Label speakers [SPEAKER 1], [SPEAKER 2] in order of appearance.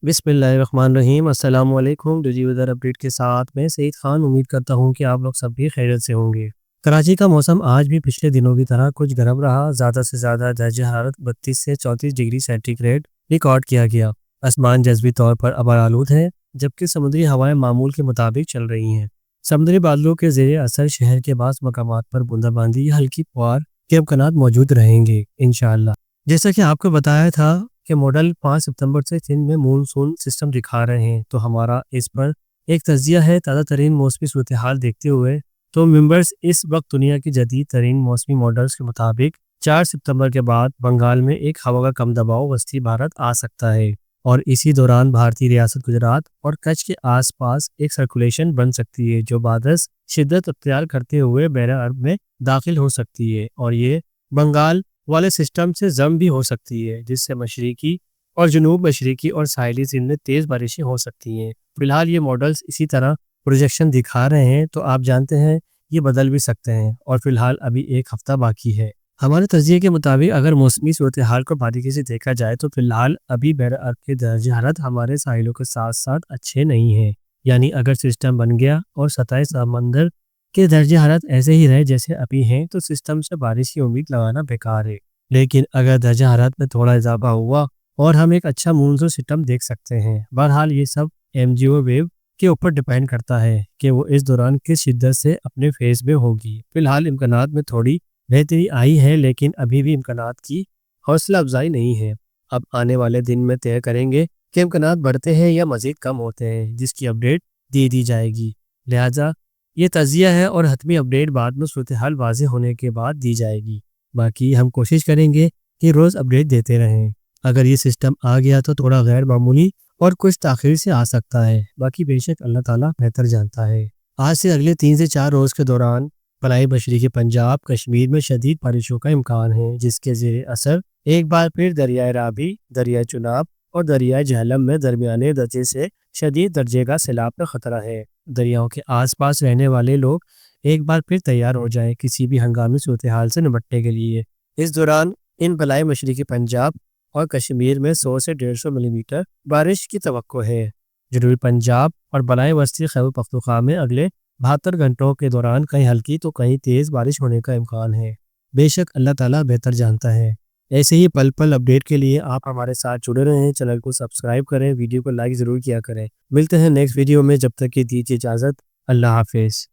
[SPEAKER 1] बिस्मिल्लाहिर्रहमानिर्रहीम। अस्सलाम वालेकुम। डिजी वेदर अपडेट के साथ मैं सईद खान उम्मीद करता हूँ कि आप लोग सब भी खैरियत से होंगे। कराची का मौसम आज भी पिछले दिनों की तरह कुछ गर्म रहा। ज़्यादा से ज़्यादा दर्जा हरारत 32 से 34 डिग्री सेंटीग्रेड रिकॉर्ड किया गया। आसमान जज़वी तौर पर अबार आलूद है, जबकि समुद्री हवाएं मामूल के मुताबिक चल रही हैं। समुद्री बादलों के ज़ेरे असर शहर के बाज़ मकामात पर बूंदाबांदी या हल्की फुहार के इम्कानात मौजूद रहेंगे इंशाअल्लाह। जैसा कि आपको बताया था कि मॉडल 5 सितंबर से सिंध में मानसून सिस्टम दिखा रहे हैं, तो हमारा इस पर एक तजिया है। ताज़ा तरीन मौसमी सूरत हाल देखते हुए तो मेंबर्स इस वक्त दुनिया की जदीद तरीन मौसमी मॉडल्स के मुताबिक 4 सितंबर के बाद बंगाल में एक हवा का कम दबाव वस्ती भारत आ सकता है और इसी दौरान भारतीय रियासत गुजरात और कच्छ के आसपास एक सर्कुलेशन बन सकती है, जो बादस शिद्दत अख्तियार करते हुए बहरा अरब में दाखिल हो सकती है और ये बंगाल वाले सिस्टम से जम भी हो सकती है, जिससे मशरिकी और जनूब मशरिकी और साहिली सिंध में तेज़ बारिशें हो सकती हैं। फिलहाल ये मॉडल्स इसी तरह प्रोजेक्शन दिखा रहे हैं, तो आप जानते हैं ये बदल भी सकते हैं और फिलहाल अभी एक हफ्ता बाकी है। हमारे तजिए के मुताबिक अगर मौसमी सूरत हाल को बारीकी से देखा जाए तो फिलहाल अभी बहरा अरब के दर्जा हरारत हमारे साहिलों के साथ साथ अच्छे नहीं हैं। यानी अगर सिस्टम बन गया और सतह समंदर के दर्जे हरारत ऐसे ही रहे जैसे अभी हैं, तो सिस्टम से बारिश की उम्मीद लगाना बेकार है। लेकिन अगर दर्जा हरारत में थोड़ा इजाफा हुआ और हम एक अच्छा मानसून सिस्टम देख सकते हैं। बहरहाल ये सब एमजीओ वेव के ऊपर डिपेंड करता है कि वो इस दौरान किस शिद्दत से अपने फेज में होगी। फिलहाल इम्कानात में थोड़ी बेहतरी आई है, लेकिन अभी भी इम्कानात की हौसला अफजाई नहीं है। अब आने वाले दिन में तय करेंगे कि इम्कानात बढ़ते हैं या मज़ीद कम होते हैं, जिसकी अपडेट दे दी जाएगी। लिहाजा ये तजिया है और हतमी अपडेट बाद में सूरत हाल वाज़ेह होने के बाद दी जाएगी। बाकी हम कोशिश करेंगे कि रोज़ अपडेट देते रहें। अगर ये सिस्टम आ गया तो थोड़ा गैर मामूली और कुछ ताख़ीर से आ सकता है, बाकी बेशक अल्लाह ताला बेहतर जानता है। आज से अगले 3 से 4 रोज़ के दौरान फलाई मशरिकी पंजाब कश्मीर में शदीद बारिशों का इम्कान है, जिसके ज़ेरे असर एक बार फिर दरियाए रावी, दरियाए चुनाब और दरियाए झेलम में दरमियाने दर्जे से शदीद दर्जे का सैलाब का ख़तरा है। दरियाओं के आसपास रहने वाले लोग एक बार फिर तैयार हो जाएं किसी भी हंगामी सूरत हाल से निपटने के लिए। इस दौरान इन फलाई मशरिकी पंजाब और कश्मीर में 100 से 150 मिलीमीटर बारिश की तवक्को है। जनूबी पंजाब और बलाई वस्ती खैबर पख्तूनख्वा में अगले 72 घंटों के दौरान कहीं हल्की तो कहीं तेज़ बारिश होने का इम्कान है। बेशक अल्लाह ताला बेहतर जानता है। ऐसे ही पल पल अपडेट के लिए आप हमारे साथ जुड़े रहें, चैनल को सब्सक्राइब करें, वीडियो को लाइक ज़रूर किया करें। मिलते हैं नेक्स्ट वीडियो में, जब तक कि दीजिए इजाज़त। अल्लाह हाफिज़।